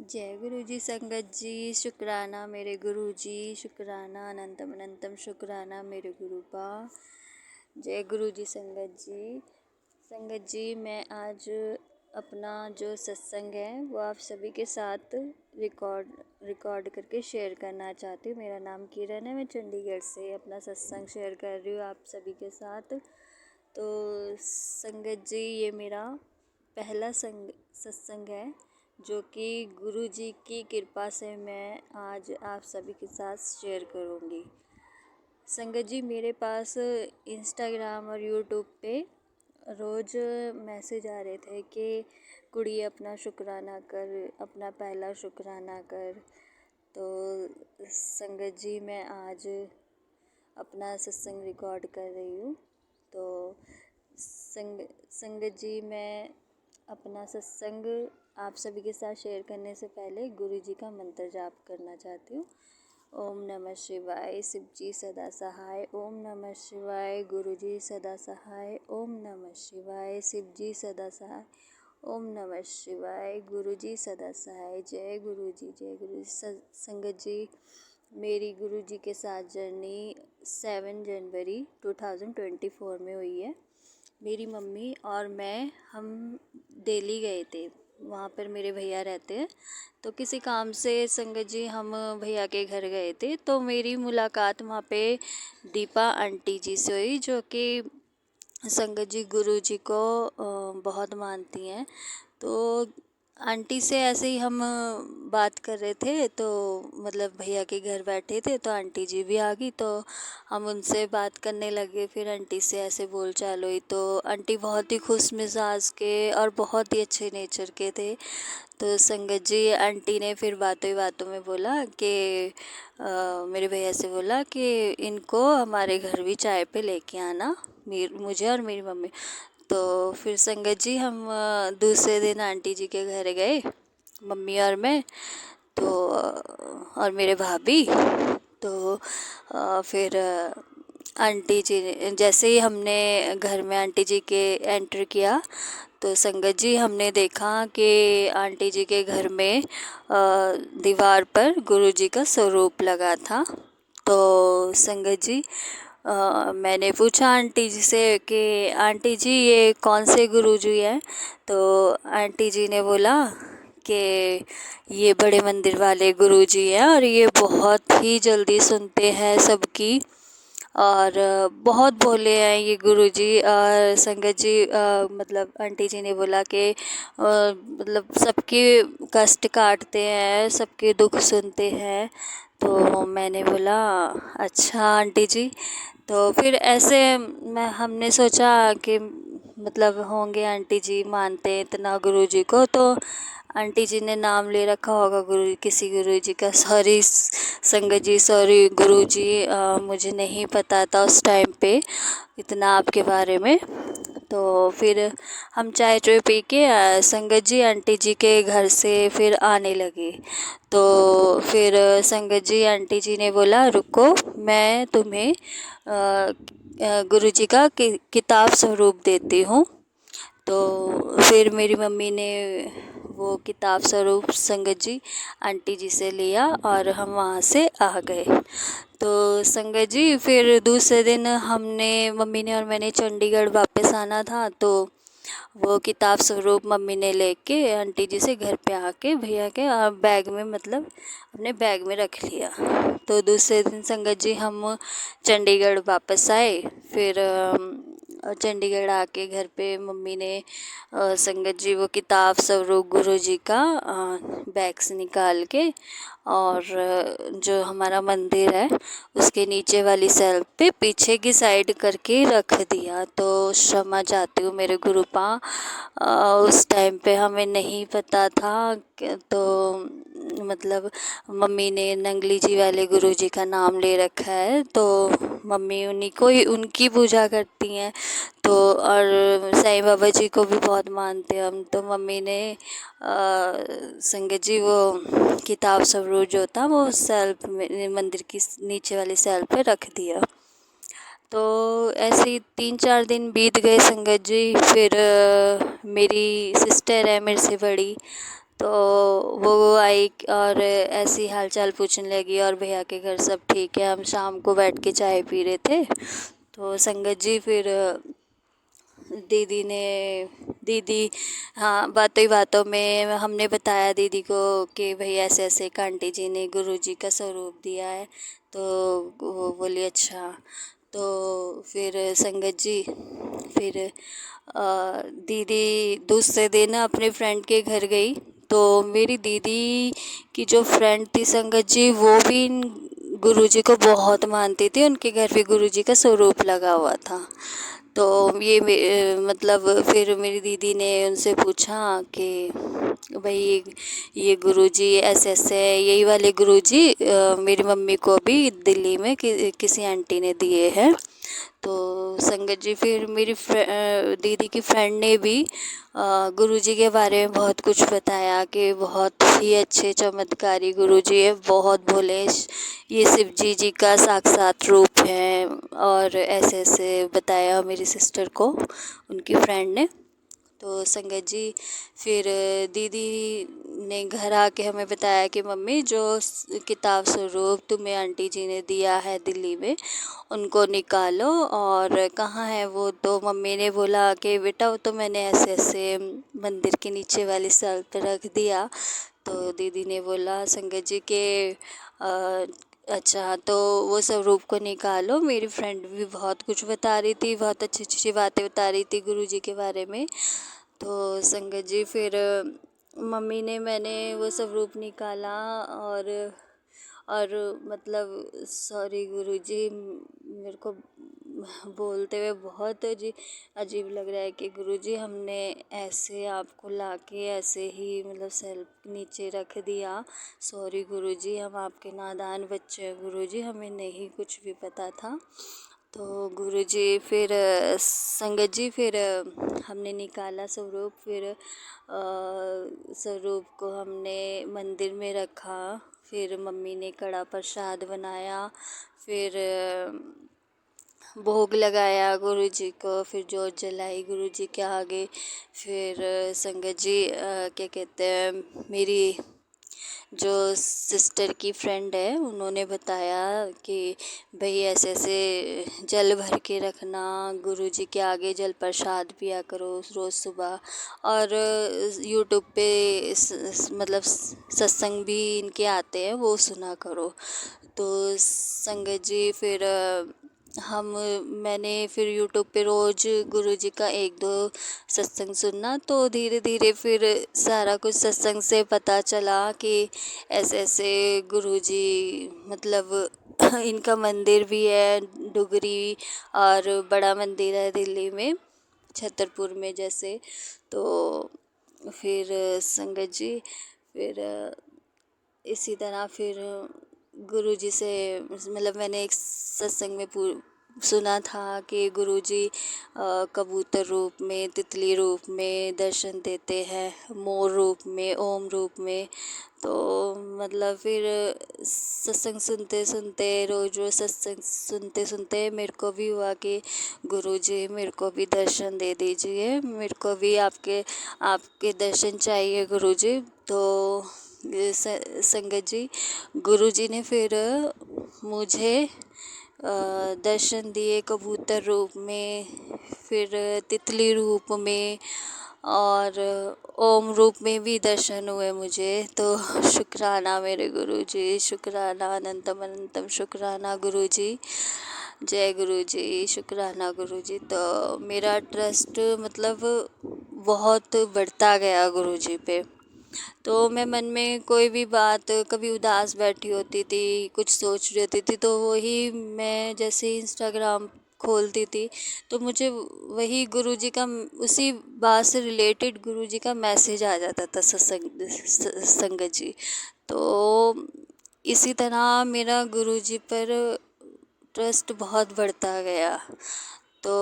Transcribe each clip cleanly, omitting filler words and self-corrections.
जय गुरु जी संगत जी। शुक्राना मेरे गुरु जी, शुक्राना अनंतम अनंतम शुक्राना मेरे गुरु का। जय गुरु जी संगत जी मैं आज अपना जो सत्संग है वो आप सभी के साथ रिकॉर्ड करके शेयर करना चाहती हूँ। मेरा नाम किरण है, मैं चंडीगढ़ से अपना सत्संग शेयर कर रही हूँ आप सभी के साथ। तो संगत जी ये मेरा पहला सत्संग है जो कि गुरु जी की कृपा से मैं आज आप सभी के साथ शेयर करूँगी। संगत जी मेरे पास इंस्टाग्राम और यूट्यूब पे रोज़ मैसेज आ रहे थे कि कुड़ी अपना शुक्राना कर, अपना पहला शुक्राना कर। तो संगत जी मैं आज अपना सत्संग रिकॉर्ड कर रही हूँ। तो संगत जी मैं अपना सत्संग आप सभी के साथ शेयर करने से पहले गुरु जी का मंत्र जाप करना चाहती हूँ। ओम नमः शिवाय, शिव जी सदा सहाय। ओम नमः शिवाय, गुरु जी सदा सहाय। ओम नमः शिवाय, शिव जी सदा सहाय। ओम नमः शिवाय, गुरु जी सदा सहाय। जय गुरु जी, जय गुरु जी। संगत जी मेरी गुरु जी के साथ जर्नी 7 जनवरी 2024 में हुई है। मेरी मम्मी और मैं हम दिल्ली गए थे, वहाँ पर मेरे भैया रहते हैं। तो किसी काम से संगत जी हम भैया के घर गए थे। तो मेरी मुलाकात वहाँ पे दीपा आंटी जी से हुई, जो कि संगत जी गुरु जी को बहुत मानती हैं। तो आंटी से ऐसे ही हम बात कर रहे थे, तो मतलब भैया के घर बैठे थे तो आंटी जी भी आ गई, तो हम उनसे बात करने लगे। फिर आंटी से ऐसे बोल चाल हुई। तो आंटी बहुत ही खुश मिजाज के और बहुत ही अच्छे नेचर के थे। तो संगत जी आंटी ने फिर बातों ही बातों में बोला कि मेरे भैया से बोला कि इनको हमारे घर भी चाय पे लेके आना, मुझे और मेरी मम्मी। तो फिर संगत जी हम दूसरे दिन आंटी जी के घर गए, मम्मी और मैं, तो और मेरे भाभी। तो फिर आंटी जी जैसे ही हमने घर में आंटी जी के एंटर किया, तो संगत जी हमने देखा कि आंटी जी के घर में दीवार पर गुरु जी का स्वरूप लगा था। तो संगत जी मैंने पूछा आंटी जी से कि आंटी जी ये कौन से गुरु जी हैं। तो आंटी जी ने बोला कि ये बड़े मंदिर वाले गुरु जी हैं और ये बहुत ही जल्दी सुनते हैं सबकी, और बहुत भोले हैं ये गुरुजी। और संगत जी मतलब आंटी जी ने बोला कि मतलब सबके कष्ट काटते हैं, सबके दुख सुनते हैं। तो मैंने बोला अच्छा आंटी जी। तो फिर ऐसे हमने सोचा कि मतलब होंगे आंटी जी मानते हैं इतना गुरु जी को, तो आंटी जी ने नाम ले रखा होगा किसी गुरु जी का। सॉरी संगत जी, सॉरी गुरु जी, मुझे नहीं पता था उस टाइम पे इतना आपके बारे में। तो फिर हम चाय पी के संगत जी आंटी जी के घर से फिर आने लगे। तो फिर संगत जी आंटी जी ने बोला रुको, मैं तुम्हें गुरु जी का किताब स्वरूप देती हूँ। तो फिर मेरी मम्मी ने वो किताब स्वरूप संगत जी आंटी जी से लिया और हम वहाँ से आ गए। तो संगत जी फिर दूसरे दिन हमने, मम्मी ने और मैंने चंडीगढ़ वापस आना था। तो वो किताब स्वरूप मम्मी ने लेके आंटी जी से घर पे आके भैया के बैग में, मतलब अपने बैग में रख लिया। तो दूसरे दिन संगत जी हम चंडीगढ़ वापस आए। फिर चंडीगढ़ आके घर पे मम्मी ने संगत जी वो किताब स्वरूप गुरु जी का बैग से निकाल के और जो हमारा मंदिर है उसके नीचे वाली सेल्फ पे पीछे की साइड करके रख दिया। तो क्षमा चाहती हूँ मेरे गुरुपा, उस टाइम पे हमें नहीं पता था। तो मतलब मम्मी ने नंगली जी वाले गुरु जी का नाम ले रखा है, तो मम्मी उन्हीं को ही उनकी पूजा करती हैं। तो और साईं बाबा जी को भी बहुत मानते हैं हम। तो मम्मी ने संगत जी वो किताब स्वरूप जो था वो सेल्फ में, मंदिर की नीचे वाली सेल्फ पे रख दिया। तो ऐसे ही 3-4 दिन बीत गए संगत जी। फिर मेरी सिस्टर है मेरे से बड़ी, तो वो आई और ऐसी हाल चाल पूछने लगी और भैया के घर सब ठीक है। हम शाम को बैठ के चाय पी रहे थे, तो संगत जी फिर दीदी हाँ, बातों ही बातों में हमने बताया दीदी को कि भाई ऐसे ऐसे एक आंटी जी ने गुरु जी का स्वरूप दिया है। तो वो बोली अच्छा। तो फिर संगत जी फिर दीदी दूसरे दिन अपने फ्रेंड के घर गई। तो मेरी दीदी की जो फ्रेंड थी संगत जी, वो भी गुरुजी को बहुत मानती थी। उनके घर भी गुरुजी का स्वरूप लगा हुआ था। तो ये मतलब फिर मेरी दीदी ने उनसे पूछा कि भाई ये गुरुजी ऐसे ऐसे यही वाले गुरुजी मेरी मम्मी को भी दिल्ली में किसी आंटी ने दिए हैं। तो संगत जी फिर मेरी दीदी की फ्रेंड ने भी गुरुजी के बारे में बहुत कुछ बताया कि बहुत ही अच्छे चमत्कारी गुरुजी है, बहुत भोले, ये शिव जी का साक्षात रूप है। और ऐसे ऐसे बताया मेरी सिस्टर को उनकी फ्रेंड ने। तो संगत जी फिर दीदी ने घर आके हमें बताया कि मम्मी जो किताब स्वरूप तुम्हें आंटी जी ने दिया है दिल्ली में, उनको निकालो और कहाँ है वो। तो मम्मी ने बोला कि बेटा वो तो मैंने ऐसे ऐसे मंदिर के नीचे वाली साइड पर रख दिया। तो दीदी ने बोला संगत जी के अच्छा तो वो स्वरूप को निकालो। मेरी फ्रेंड भी बहुत कुछ बता रही थी, बहुत अच्छी अच्छी बातें बता रही थी गुरुजी के बारे में। तो संगत जी फिर मम्मी ने मैंने वो स्वरूप निकाला और मतलब सॉरी गुरुजी, मेरे को बोलते हुए बहुत अजीब लग रहा है कि गुरुजी हमने ऐसे आपको लाके ऐसे ही मतलब सर नीचे रख दिया। सॉरी गुरुजी, हम आपके नादान बच्चे हैं गुरुजी, हमें नहीं कुछ भी पता था। तो गुरुजी फिर संगत जी फिर हमने निकाला स्वरूप। फिर स्वरूप को हमने मंदिर में रखा। फिर मम्मी ने कड़ा प्रसाद बनाया, फिर भोग लगाया गुरुजी को, फिर जोत जलाई गुरुजी के आगे। फिर संगत जी क्या कहते हैं, मेरी जो सिस्टर की फ्रेंड है उन्होंने बताया कि भाई ऐसे ऐसे जल भर के रखना, गुरुजी के आगे जल प्रसाद पिया करो रोज़ सुबह। और यूट्यूब पे मतलब सत्संग भी इनके आते हैं, वो सुना करो। तो संगत जी फिर मैंने फिर यूट्यूब पे रोज़ गुरुजी का 1-2 सत्संग सुनना। तो धीरे धीरे फिर सारा कुछ सत्संग से पता चला कि ऐसे ऐसे गुरुजी मतलब इनका मंदिर भी है डुगरी, और बड़ा मंदिर है दिल्ली में छतरपुर में जैसे। तो फिर संगत जी फिर इसी तरह फिर गुरुजी से मतलब मैंने एक सत्संग में सुना था कि गुरुजी कबूतर रूप में, तितली रूप में दर्शन देते हैं, मोर रूप में, ओम रूप में। तो मतलब फिर सत्संग सुनते सुनते रोज़ सत्संग सुनते सुनते मेरे को भी हुआ कि गुरुजी मेरे को भी दर्शन दे दीजिए, मेरे को भी आपके दर्शन चाहिए गुरुजी। तो संगत जी गुरुजी ने फिर मुझे दर्शन दिए कबूतर रूप में, फिर तितली रूप में और ओम रूप में भी दर्शन हुए मुझे। तो शुक्राना मेरे गुरुजी, शुक्राना अनंतम अनंतम शुक्राना गुरुजी, जय गुरुजी, शुक्राना गुरुजी। तो मेरा ट्रस्ट मतलब बहुत बढ़ता गया गुरुजी पे। तो मैं मन में कोई भी बात कभी उदास बैठी होती थी, कुछ सोच रही होती थी, तो वही मैं जैसे इंस्टाग्राम खोलती थी तो मुझे वही गुरुजी का उसी बात से रिलेटेड गुरुजी का मैसेज आ जाता था संगत जी। तो इसी तरह मेरा गुरुजी पर ट्रस्ट बहुत बढ़ता गया। तो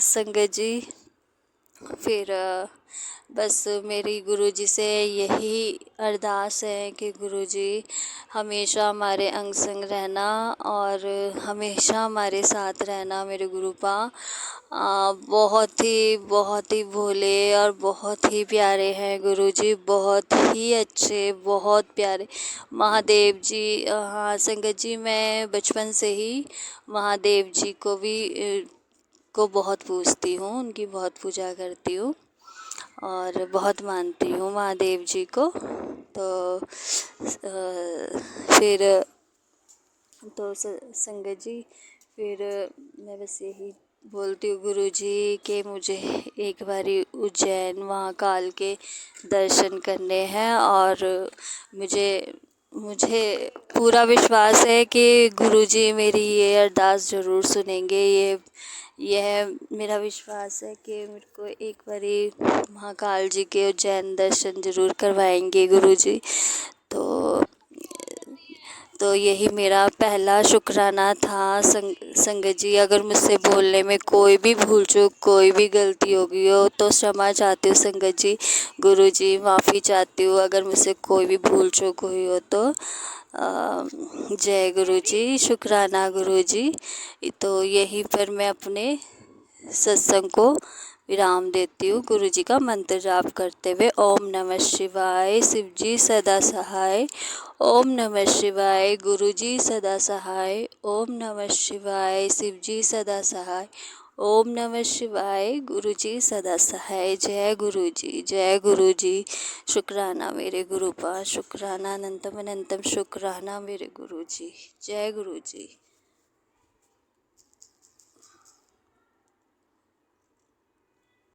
संगत जी फिर बस मेरी गुरुजी से यही अरदास है कि गुरुजी हमेशा हमारे अंग संग रहना और हमेशा हमारे साथ रहना। मेरे गुरुपा बहुत ही भोले और बहुत ही प्यारे हैं गुरुजी, बहुत ही अच्छे, बहुत प्यारे। महादेव जी, हाँ संगत जी, मैं बचपन से ही महादेव जी को बहुत पूजती हूँ, उनकी बहुत पूजा करती हूँ और बहुत मानती हूँ महादेव जी को। तो फिर संगत जी, फिर मैं बस यही बोलती हूँ गुरुजी कि मुझे एक बारी उज्जैन महाकाल के दर्शन करने हैं और मुझे पूरा विश्वास है कि गुरुजी मेरी ये अरदास ज़रूर सुनेंगे। यह मेरा विश्वास है कि मेरे को एक बारी महाकाल जी के उज्जैन दर्शन ज़रूर करवाएंगे गुरुजी। तो यही मेरा पहला शुक्राना था। संगत जी, अगर मुझसे बोलने में कोई भी भूल चूक, कोई भी गलती हो गई हो तो क्षमा चाहती हूँ संगत जी। गुरुजी माफ़ी चाहती हूँ अगर मुझसे कोई भी भूल चूक हुई हो तो। जय गुरुजी, शुक्राना गुरुजी। तो यहीं पर मैं अपने सत्संग को विराम देती हूँ गुरुजी का मंत्र जाप करते हुए। ओम नमः शिवाय, शिव जी सदा सहाय। ओम नमः शिवाय, गुरुजी सदा सहाय। ओम नमः शिवाय, शिव जी सदा सहाय। ओम नमः शिवाय, गुरुजी सदा सहाय। जय गुरुजी, जय गुरुजी। शुक्राना मेरे गुरुपा, शुक्राना अनंतम अनंतम शुक्राना मेरे गुरुजी। जय गुरुजी।